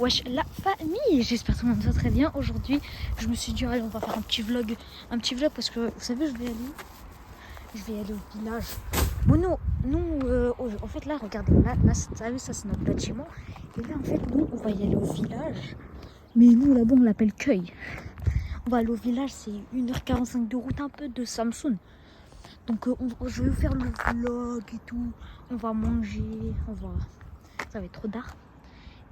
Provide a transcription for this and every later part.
Wesh la famille, j'espère que tout le monde va très bien. Aujourd'hui je me suis dit allez on va faire un petit vlog parce que vous savez je vais aller au village. Bon en fait là regardez, là ça c'est notre bâtiment. Et là en fait nous on va y aller au village. Mais nous là-bas on l'appelle Cueil. On va aller au village, c'est 1h45 de route un peu de Samsun. Donc je vais vous faire le vlog et tout. On va manger, ça va être trop tard.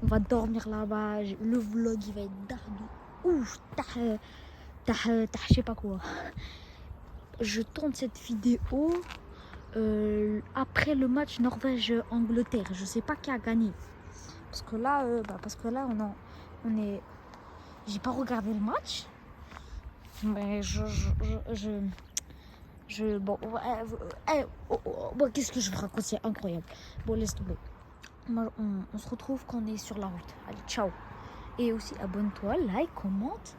On va dormir là-bas. Le vlog il va être dardo. Ouf, je sais pas quoi. Je tourne cette vidéo après le match Norvège-Angleterre. Je sais pas qui a gagné. Parce que là, on est. J'ai pas regardé le match. Mais bon, qu'est-ce que je vous raconte, c'est incroyable. Bon, laisse tomber. On se retrouve quand on est sur la route. Allez, ciao. Et aussi, abonne-toi, like, commente,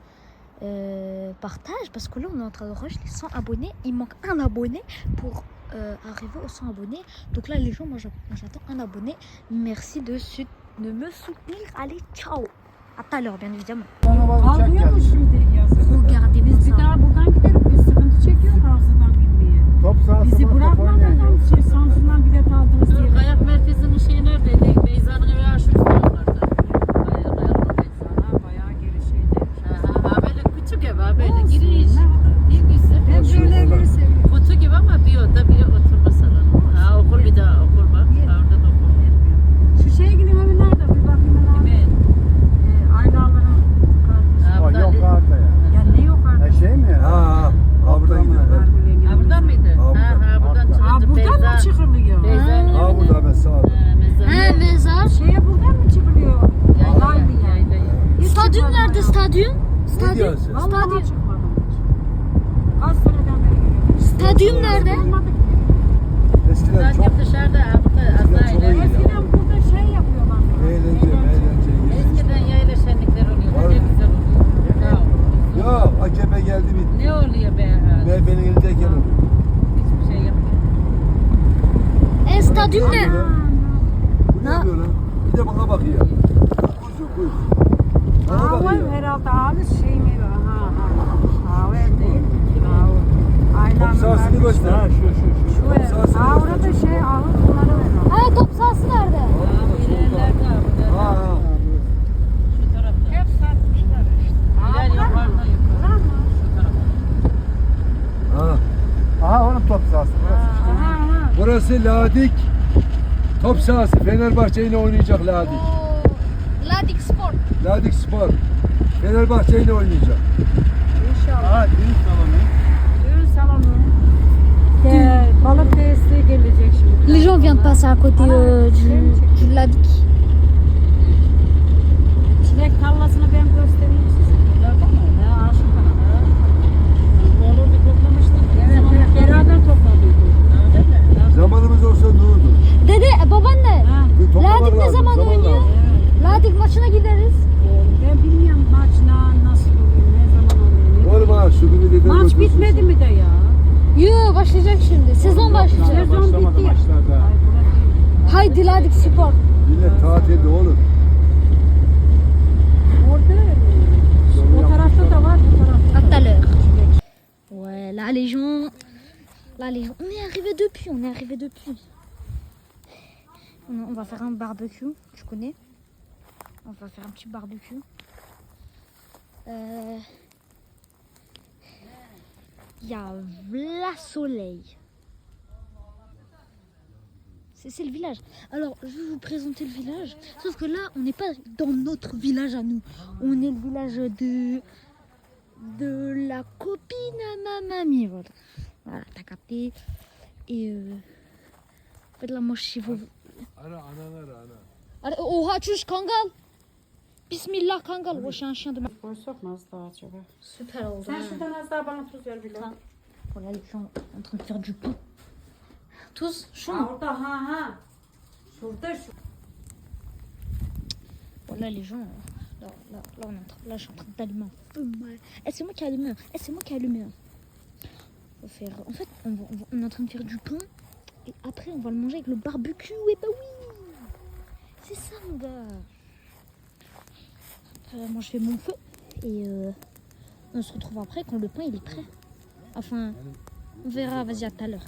partage. Parce que là, on est en train de rush les 100 abonnés. Il manque un abonné pour arriver aux 100 abonnés. Donc là, les gens, moi j'attends un abonné. Merci de me soutenir. Allez, ciao. À tout à l'heure, bien évidemment. Almıyor mu şimdi yazık? Regardez Biz bir daha buradan gideriz. Biz sıkıntı çekiyoruz Ravza'dan binmeye. Top sahası Bizi var, bırakmadan top oynuyor. Samsun'dan bilet aldınız diye. Kayak merkezinin şeyi neredeydi? Beyza'nın evi aşağı üstü oralarda. Bayağı geri şeyde. Ha, böyle küçük ev ha, böyle giriş. Bir güzel. Ben böyle evleri seviyorum. Kutu gibi ama bir oda bir oturma salonu. Ha, okul bir daha okul bak. Ha, orada da okul. Şu şeye gidin evi nerede? Bir bakayım ben abi. Evet. Aynaların Ha, O burada yok arda ya. ya ne yok artık? Şey mi? Ha buradan gidiyor. Ha, buradan mıydı? Ha, Ha, buradan buradan. Ha çıkıldı. buradan mı çıkılıyor? Beyza'nın Ha evine. burada mesela. He, mezar. Şeye buradan mı çıkılıyor? Yayla ya. Yayla. Stadyum nerede stadyum? Ne diyorsun? Vallahi Stadyum. çıkmadım hiç. Kaç seneden beri geliyorum. Stadyum nerede? Olmadı ki. Eskiden çok Zaten dışarıda ha, burada çok azayla. iyi. Eskiden burada şey yapıyorlar. eğlence. Eskiden yayla şenlikleri oluyor. Ne güzel oluyor. Ya, Yok AKP geldi bitti. ne oluyor be? Ha? MHP'nin elindeyken oluyor. Hiçbir şey yapmıyor. Stadyum ne? Bu ne yapıyor lan? Bir de bana bakıyor. Kuzu. Bana Ağır bakıyor. herhalde ağır şey mi? Ağır değil. Top sahasını göster. Ha Şu ev. Ağır da şey ağır bunları ver. Ha, top sahası nerede? İlerlerde abi. Ha. Şu tarafta. Hep satmışlar işte. İler yukarıda yukarı. Şu tarafta. Ha. Aha onun top sahası. Burası Ladik. Top sahası. Fenerbahçe ile oynayacak Ladik. Ladik Spor. Ladik Spor. Fenerbahçe ile oynayacak. İnşallah. düğün salonu. Düğün salonu. Balık tesisi gelecek şimdi. Les gens viennent de passer à côté du Ladik. Çilek tarlasını ben göstereyim size. Bunlarda mı? Ne aşık bana. Onu bir toplamıştık. Evet, beraber topladık. Öyle mi? Zamanımız olsa durdu. Dede, babaanne. Ha, Bir toplamak Ladik ne lazım, zaman oynuyor? lazım. Ladik maçına gideriz. ben bilmiyorum maç nasıl oluyor, ne zaman oluyor. Oğlum ha şu gibi deden Maç götürsün. bitmedi mi de ya? Yo, başlayacak şimdi. Sezon başlayacak. Sezon bitti ya. Ay, buna değil. Haydi Ladik Spor. Millet tatilde oğlum. Orada o tarafta da var, bu tarafta. À tout à l'heure. Ouais, la Légion. On est arrivé depuis. On va faire un barbecue, tu connais? On va faire un petit barbecue. Il y a la soleil. C'est le village. Alors, je vais vous présenter le village. Sauf que là, on n'est pas dans notre village à nous. On est le village de la copine à ma mamie. Voilà, t'as capté. Et en fait, là, moi, je suis vous. Allez, oh, Hachush Kangal. Bismillah Kangal. Oh, je suis un chien de ma. Koy sokmaz daha acaba. Super oldu. Sen şuradan az daha bana tuz ver bile. Voilà, les gens en train de faire du pain. Tous, chaud. Orada ha. Şurada şu. Voilà, les gens. Là, je suis en train d'allumer un feu. C'est moi qui ai allumé. C'est moi qui ai allumé. On va faire. En fait, on est en train de faire du pain. Et après, on va le manger avec le barbecue. Et bah oui. C'est ça, mon gars. moi je fais mon feu et on se retrouve après quand le pain il est prêt. Enfin, on verra, vas-y à tout à l'heure.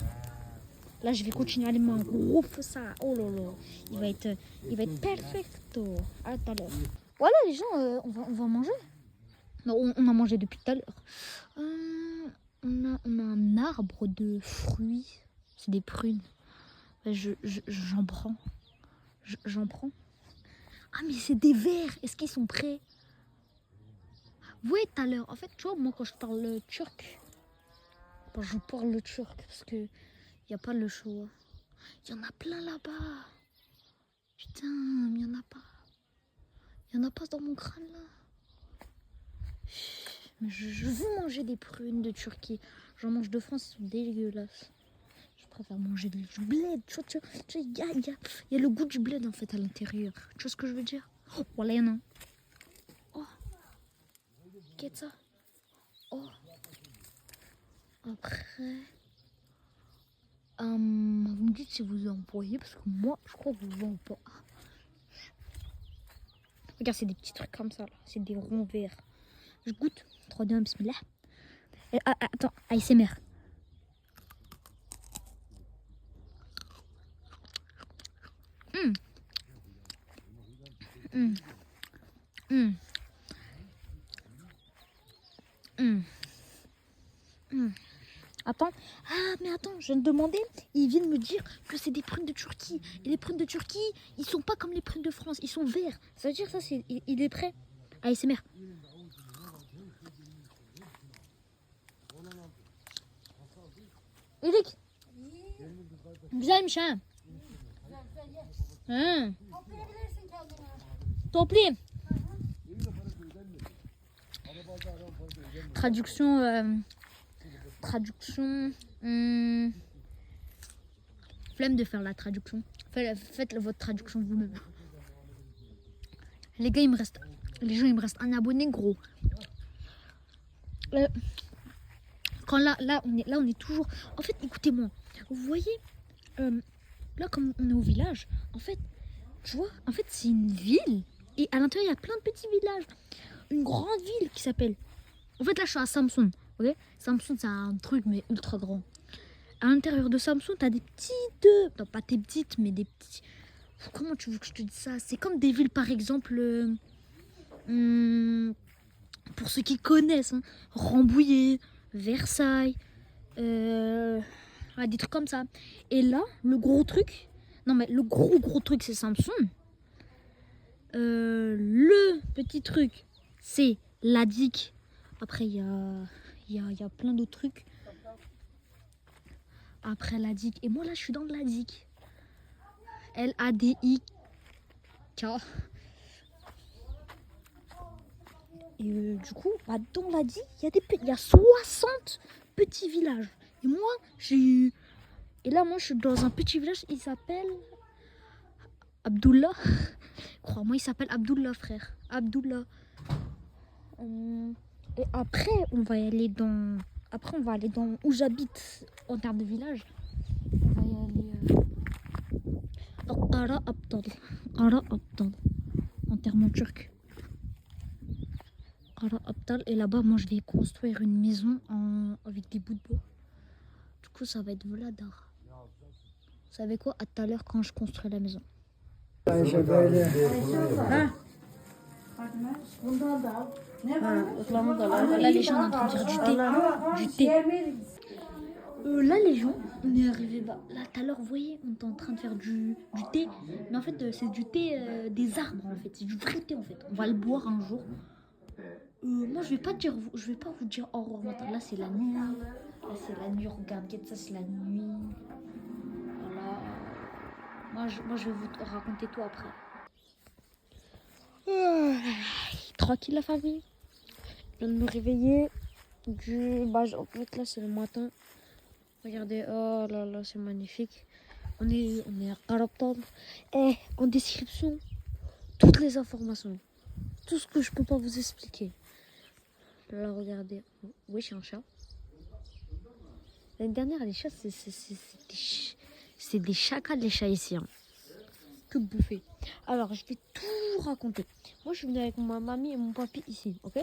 Là je vais continuer à allumer un gros feu ça. Oh là là, il va être perfecto. À tout à l'heure. Voilà les gens, on va manger. Non, on a mangé depuis tout à l'heure. On a un arbre de fruits. C'est des prunes. J'en prends. J'en prends. Ah mais c'est des verres. Est-ce qu'ils sont prêts? Oui, tout à l'heure. En fait, tu vois, moi quand je parle turc, je parle le turc parce que il n'y a pas le choix. Il y en a plein là-bas. Putain, il n'y en a pas. Il n'y en a pas dans mon crâne là. Mais je veux manger des prunes de Turquie. J'en mange de France, ils sont dégueulasses. Je préfère manger du bled. Tu vois, il y a le goût du bled en fait à l'intérieur. Tu vois ce que je veux dire? Oh, voilà, il y en a un. Oh, qu'est-ce ça? Oh. Après, vous me dites si vous en voyez parce que moi, je crois que vous en voyez pas. Regarde, c'est des petits trucs comme ça là. C'est des ronds verts. Je goûte. 3, 2, 1, bismillah. Attends, ASMR. Attends. Ah, mais attends, je viens de demander. Ils viennent me dire que c'est des prunes de Turquie. Et les prunes de Turquie, ils sont pas comme les prunes de France. Ils sont verts. Ça veut dire ça, il est prêt. ASMR. Eric. Güzel mi ha? Ha. Toplayayım. Traduction. Flemme de faire la traduction. Faites votre traduction vous-même. Les gars, les gens, il me reste un abonné gros. Quand là, on est toujours. En fait, écoutez-moi. Vous voyez, là, comme on est au village, en fait, tu vois, en fait, c'est une ville. Et à l'intérieur, il y a plein de petits villages. Une grande ville qui s'appelle. En fait, là, je suis à Samsun. Ok, Samsun, c'est un truc, mais ultra grand. À l'intérieur de Samsun, t'as des petites. Non, pas des petites, mais des petits. Comment tu veux que je te dise ça? C'est comme des villes, par exemple. Pour ceux qui connaissent, hein, Rambouillet, Versailles, des trucs comme ça. Et là, le gros truc, non mais le gros truc, c'est Samsun. Le petit truc, c'est Ladik. Après, il y a plein d'autres trucs. Après Ladik. Et moi, là, je suis dans Ladik. Ladik. Et du coup, dans Ladik, il y a 60 petits villages. Et moi, moi, je suis dans un petit village, il s'appelle Abdullah. Crois-moi, il s'appelle Abdullah, frère. Abdullah. Et après, on va aller dans où j'habite en termes de village. On va y aller dans Ara Abdal. En termes turc. Ara Abdal. Et là-bas, moi, je vais construire une maison avec des bouts de bois. Du coup, ça va être Vladar. Vous savez quoi? À tout à l'heure quand je construis la maison. Là, les gens sont en train de faire du thé. Là, les gens, on est arrivé là tout à l'heure, vous voyez, on est en train de faire du thé. Mais en fait, c'est du thé des arbres, en fait. C'est du vrai thé, en fait. On va le boire un jour. Moi, je vais pas vous dire au revoir. Là, c'est la nuit. Regarde, ça, c'est la nuit. Voilà. Moi, je vais vous raconter tout après. Tranquille, la famille. Je viens de me réveiller. En fait, là, c'est le matin. Regardez, oh là là, c'est magnifique. On est à Karaptan. Et en description, toutes les informations. Tout ce que je peux pas vous expliquer. Là, regardez. Oui, c'est un chat. L'année dernière, les chats, c'est des chacals, les chats ici. Hein. Que bouffer. Alors, je vais tout raconter. moi je suis venue avec ma mamie et mon papy ici, ok?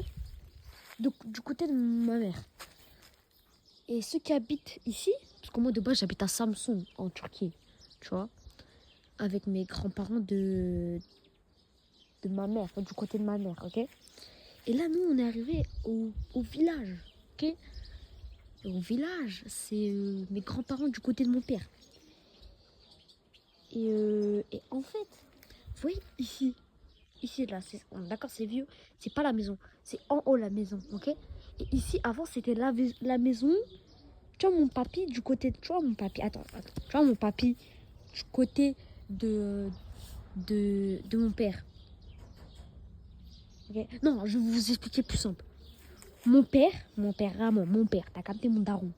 Du côté de ma mère. Et ceux qui habitent ici, parce que moi de base j'habite à Samsun en Turquie, tu vois, avec mes grands-parents de ma mère, du côté de ma mère, ok? Et là nous on est arrivé au village, ok? Et au village, c'est mes grands-parents du côté de mon père. Et en fait, vous voyez ici, là, d'accord, c'est vieux, c'est pas la maison, c'est en haut la maison, ok? Et ici, avant, c'était la maison. Tu vois, mon papy, du côté. Tu vois, mon papy, attends. Tu vois, mon papy, du côté de mon père. Ok? Non, je vais vous expliquer plus simple. Mon père, Ramon, mon père, t'as capté mon daron.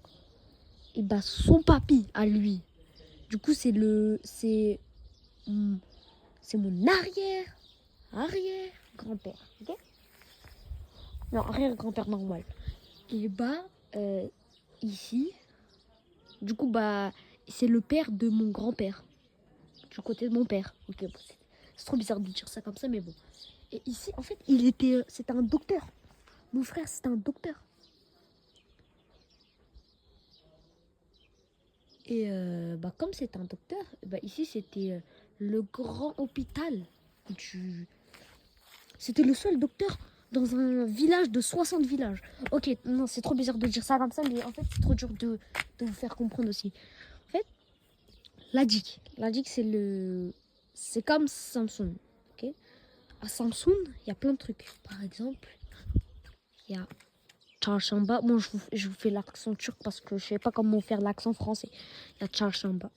Et bah, son papy à lui. Du coup, c'est mon arrière-grand-père, ok? Non, arrière-grand-père normal. Et bah, ici, du coup, bah, c'est le père de mon grand-père. Du côté de mon père. Ok, bon, c'est trop bizarre de dire ça comme ça, mais bon. Et ici, en fait, c'était un docteur. Mon frère, c'était un docteur. Et bah, comme c'est un docteur, bah, ici, c'était le grand hôpital C'était le seul docteur dans un village de 60 villages. Ok, non, c'est trop bizarre de dire ça comme ça, mais en fait, c'est trop dur de vous faire comprendre aussi. En fait, l'ADIC, c'est comme Samsung, ok? À Samsung, il y a plein de trucs. Par exemple, il y a Çarşamba. Bon, je vous fais l'accent turc parce que je sais pas comment faire l'accent français. Il y a Çarşamba,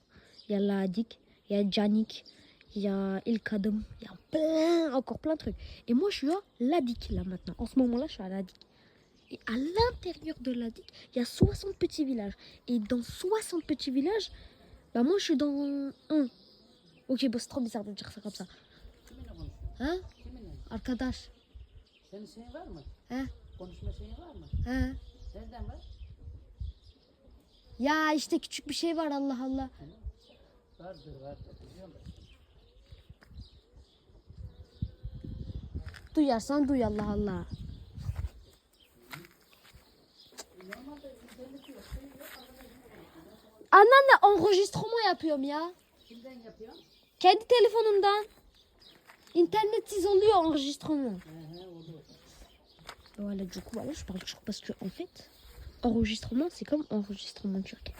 il y a l'ADIC, il y a Canik, il y a Ilkadem, il y a encore plein de trucs. Et moi, je suis à l'ADIC là maintenant. En ce moment-là, je suis à l'ADIC. Et à l'intérieur de l'ADIC, il y a 60 petits villages. Et dans 60 petits villages, bah moi, je suis dans un. Ok, bah c'est trop bizarre de dire ça comme ça. Hein? Arkadaş. Senin şeyin var mı? He? Konuşma şeyin var mı? He? Nereden var? Ya işte küçük bir şey var, Allah Allah. Vardır. Biliyorum ben. Duyarsan duy, Allah Allah. Anneanne, enregistrement yapıyorum ya. Kimden yapıyorsun? Kendi telefonumdan. İnternetsiz oluyor enregistrement. Olur. Voilà, du coup, voilà, je parle turc parce que, en fait, enregistrement, c'est comme enregistrement turc.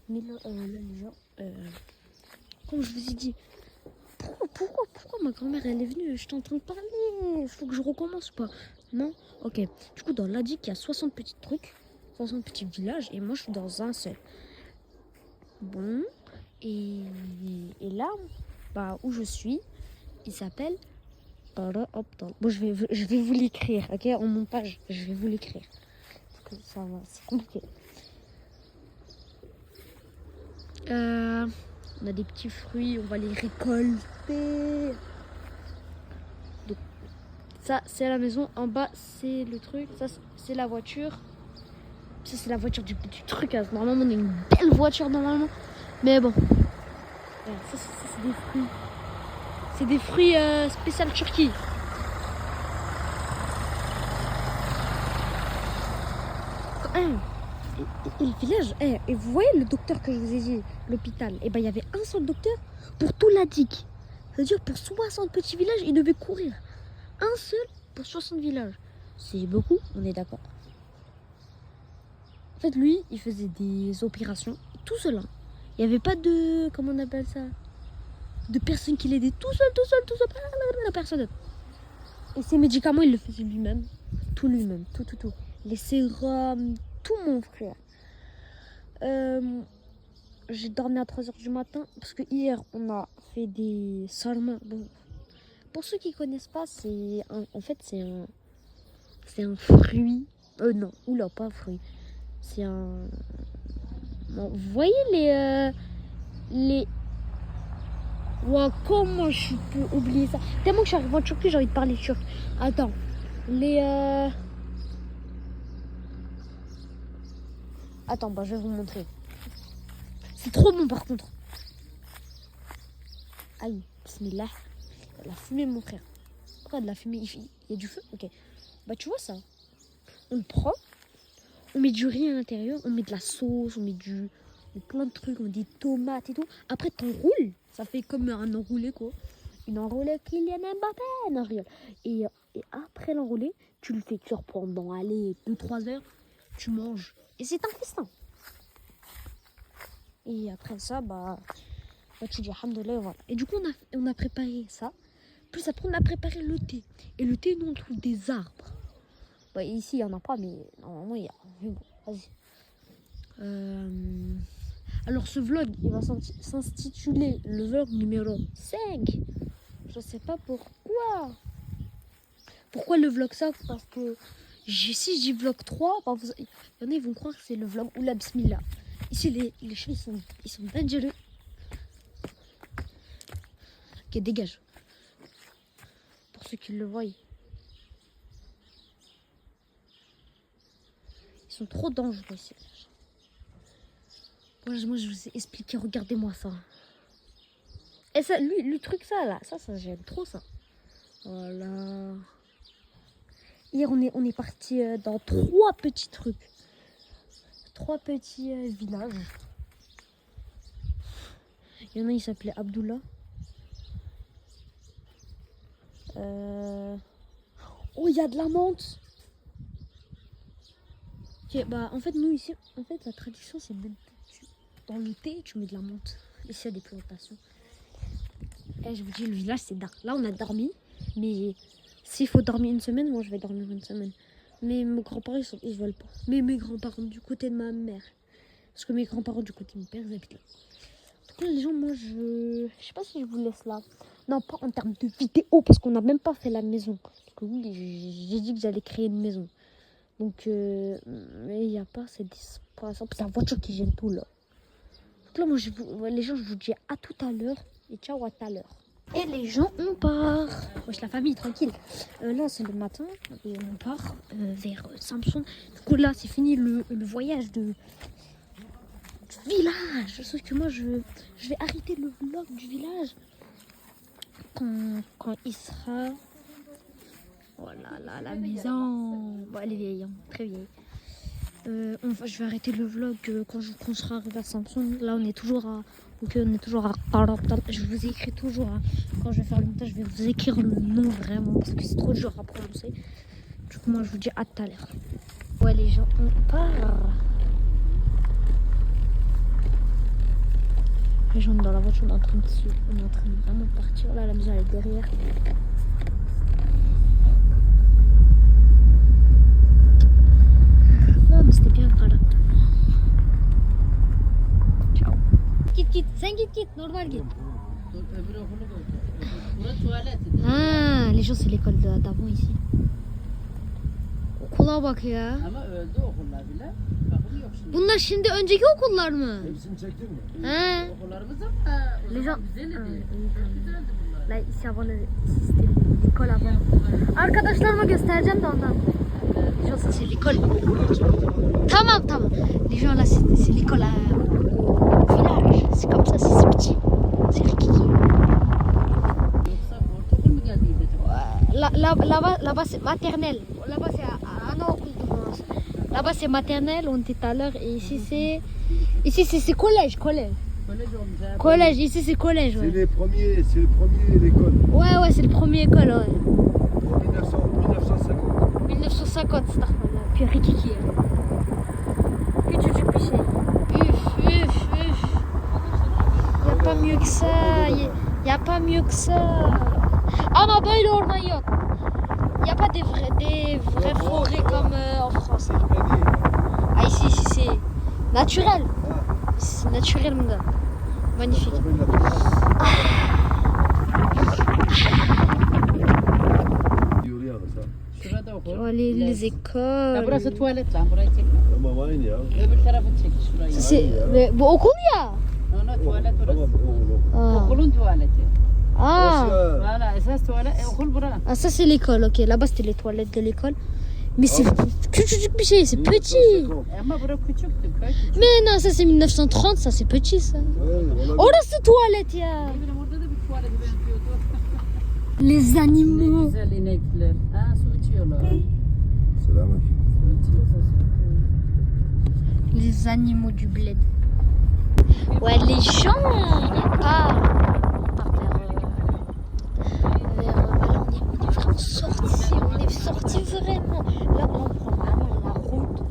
Mais là, les gens, comme je vous ai dit, pourquoi ma grand-mère, elle est venue? J'étais en train de parler. Il faut que je recommence ou pas? Non? Ok. Du coup, dans l'ADIC, il y a 60 petits trucs, 60 petits villages, et moi, je suis dans un seul. Bon, et là, bah, où je suis, il s'appelle Bon, je vais vous l'écrire, ok, en montage, je vais vous l'écrire. Parce que ça va, c'est compliqué. On a des petits fruits, on va les récolter. Donc, ça, c'est la maison. En bas, c'est le truc. Ça, c'est la voiture. Ça, c'est la voiture du truc. Hein. Normalement, on a une belle voiture, normalement. Mais bon. Ouais, ça, c'est des fruits. C'est des fruits spécial Turquie. Et le village, et vous voyez le docteur que je vous ai dit, l'hôpital, et ben il y avait un seul docteur pour tout l'ADIC. C'est-à-dire pour 60 petits villages, il devait courir. Un seul pour 60 villages. C'est beaucoup, on est d'accord. En fait, lui, il faisait des opérations tout seul. Hein. Il n'y avait pas de, comment on appelle ça, de personne qui l'aidait tout seul, personne d'autre. Et ses médicaments, il le faisait lui-même. Tout lui-même, tout. Les sérums, tout mon frère. J'ai dormi à 3h du matin parce que hier on a fait des sarma. Bon, pour ceux qui connaissent pas, c'est un fruit. Non, oula, pas un fruit. C'est un. Bon, vous voyez les. Wow, comment je peux oublier ça? Tellement que je suis arrivée en Turquie, j'ai envie de parler turc. Attends, Attends, bah je vais vous montrer. C'est trop bon par contre. Aïe, bismillah. La fumée, mon frère. regarde la fumée, il y a du feu. Ok. Bah, tu vois ça. On le prend, on met du riz à l'intérieur, on met de la sauce, on met plein de trucs, on met des tomates et tout. Après, t'enroules. Ça fait comme un enroulé, quoi. Une enroulée Kylian Mbappé. Non, je rigole. Et après l'enroulé, tu le fais cuire pendant, allez, 2-3 heures. Tu manges. Et c'est un festin. Et après ça, bah tu dis alhamdoulilah, voilà. Et du coup, on a préparé ça. Plus après, on a préparé le thé. Et le thé, nous, on trouve des arbres. Bah, ici, il n'y en a pas, mais normalement, il y a. Mais bon, vas-y. Alors, ce vlog, il va s'intituler le vlog numéro 5. Je sais pas pourquoi. Pourquoi le vlog 5? Parce que si je dis vlog 3, bah, il y en a, ils vont croire que c'est le vlog Oula Bismillah. Ici, les cheveux, ils sont dangereux. Ok, dégage. Pour ceux qui le voient. Ils sont trop dangereux ici. Moi, je vous ai expliqué. Regardez-moi ça. Et ça, le truc, ça, là. Ça, j'aime trop ça. Voilà. Hier, on est parti dans 3 petits trucs. 3 petits villages. Il y en a, il s'appelait Abdullah. Oh, il y a de la menthe. Ok, bah, en fait, nous, ici, en fait, la tradition, c'est de mettre dans le thé, tu mets de la menthe. Ici, il y a des plantations. Et je vous dis, le village, c'est dark. Là, on a dormi. Mais s'il faut dormir une semaine, moi, je vais dormir une semaine. Mais mes grands-parents, ils veulent pas. Mais mes grands-parents du côté de ma mère. Parce que mes grands-parents du côté de mon père, ils habitent là. En tout cas, les gens, moi, je sais pas si je vous laisse là. Non, pas en termes de vidéo, parce qu'on n'a même pas fait la maison. Parce que oui, j'ai dit que j'allais créer une maison. Donc, mais il n'y a pas cette disparition. C'est la voiture qui gêne tout, là. Donc là, moi, les gens, je vous dis à tout à l'heure. Et ciao, à tout à l'heure. Et les gens, on part. Wesh, la famille, tranquille. Là, c'est le matin. Et on part vers Samson. Du coup, là, c'est fini le voyage du village. Sauf que moi, je vais arrêter le vlog du village. Quand il sera... Voilà, là, la maison. Bon, elle est vieille, hein, très vieille. Je vais arrêter le vlog quand on sera arrivé à Samson. Là, on est toujours à... Donc, on est toujours à... Je vous écris toujours, hein. Quand je vais faire le montage, je vais vous écrire le nom vraiment. Parce que c'est trop dur à prononcer. Du coup, moi, je vous dis à tout à l'heure. Ouais, les gens, on part. Les gens dans la voiture, on est en train de vraiment partir. Là, la maison, elle est derrière. Non, mais c'était bien par là. Ciao. Git. Sen git. Normal git. Ah, les gens, c'est l'école d'avant ici. Okula bak ya. Ama öldü okullar bile. Bakın yok şimdi. Bunlar şimdi önceki okullar mı? Hepsini çektin mi? He. Okullarımız ama o Les zaman gens... güzeldi. Ah, Çok iyi, tamam. güzeldi bunlar. Là, ici avant c'était l'école avant. Arkadaşlarıma göstereceğim de ondan. Les gens, ça c'est l'école. Tamam. Les gens là, c'est l'école au village. C'est comme ça, c'est petit. C'est rikiki. Yoksa ortaokul mu geldiydi acaba? Là-bas c'est maternelle. Là-bas c'est anaokul. Là-bas c'est maternelle, on était tout à l'heure. Et ici c'est collège. Kolej olmuş ha. Collège, ici c'est collège. C'est Ouais, le premier l'école. ouais, c'est le premier école. Ouais. En 1950. 1950, c'est puis rikiki. Küçücük bir şey. Üf. Y a pas mieux que ça. Y a pas mieux que ça. Ama böyle orman yok. Y a pas des vraies forêts comme en France. C'est Mehdi. Ah ici c'est naturel. C'est naturel mon gars. Magnifique. Yürüyor mesela. Şurada okul. Oh, les Ya écoles. burası tuvalet lan. Burayı çekme. Tamam aynı ya. Öbür tarafı çek şurayı. Bu okul ya. Ona tuvalet orası. Tamam oğlum. Ah. Okulun tuvaleti. Ah. Valla esas tuvalet okul bura. Ah ça c'est l'école, ok. Là-bas c'était les toilettes de l'école. Mais c'est küçücük bir şey, c'est petit. Ama bura küçüktü. Köy küçük. Mais non, ça c'est 1930, ça c'est petit ça. Orası tuvalet ya. Ne bileyim orada da bir tuvalete benziyordu. Les Ne animaux. güzel inekler. Ha su içiyorlar. Selamünaleyküm. Su içiyorlar. Les animaux du bled. Ouais, les gens, on part vers là, on est vraiment sortis. On est sortis vraiment. Là, on prend vraiment la route.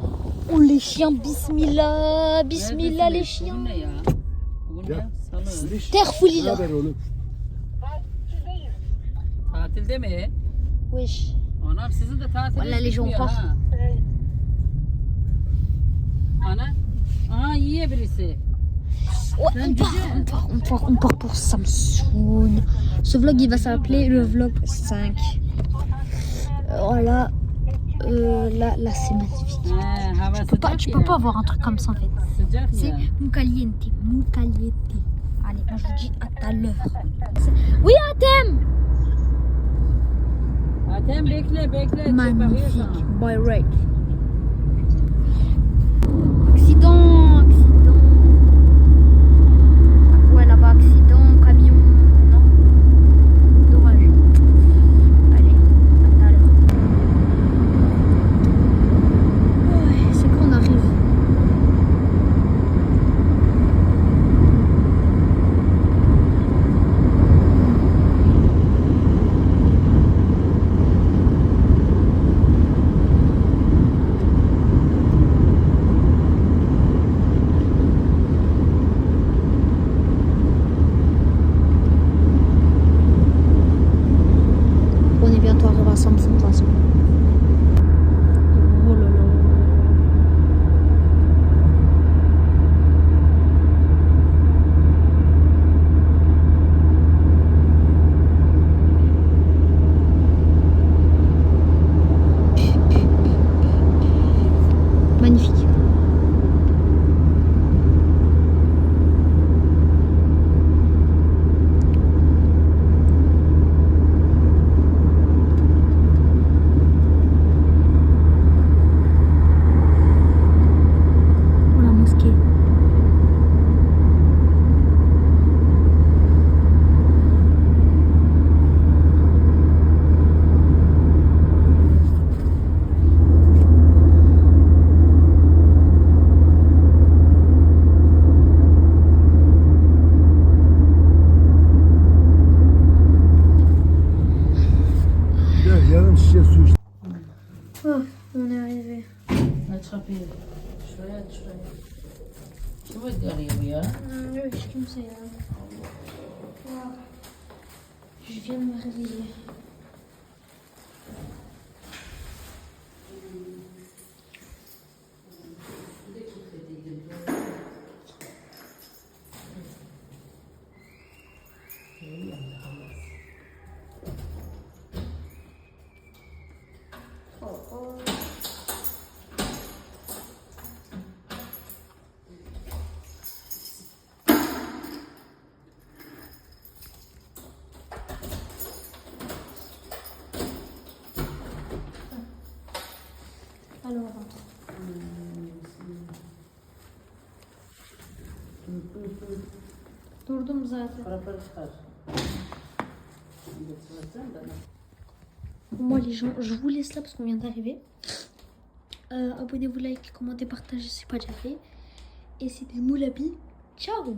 Oh, les chiens, bismillah. Bismillah, les chiens. Bugün ne ya? Bugün Ya. ne? Salı. Sizin iş. Terre fouille Ne là. haber oğlum? Tatilde mi? Wesh. Anam sizin de tatilde Vallahi les gens gitmiyor partent. ha. Ana. Aha yiye birisi. Ouais, on part pour Samsung. Ce vlog, il va s'appeler le vlog 5. Voilà. Là, c'est magnifique. He, hava sıcak Tu ya. peux pas avoir un truc comme ça en fait. Sıcak C'est ya. Mucaliente. Mucaliente. Allez, moi je vous dis à tout à l'heure. Oui, Atem. Atem bekle. Magnifique. Boy Ray. On est arrivé. Aç kapıyı. Şuraya aç şuraya. Kim arıyor bu ya? Oui, je comme ça. Je viens de me réveiller. Alors, on rentre. Durdum zaten. Para çıkar. Moi les gens, je vous laisse là parce qu'on vient d'arriver. Abonnez-vous, like, commentez, partagez si c'est pas déjà fait. Et c'était Moulabi. Ciao.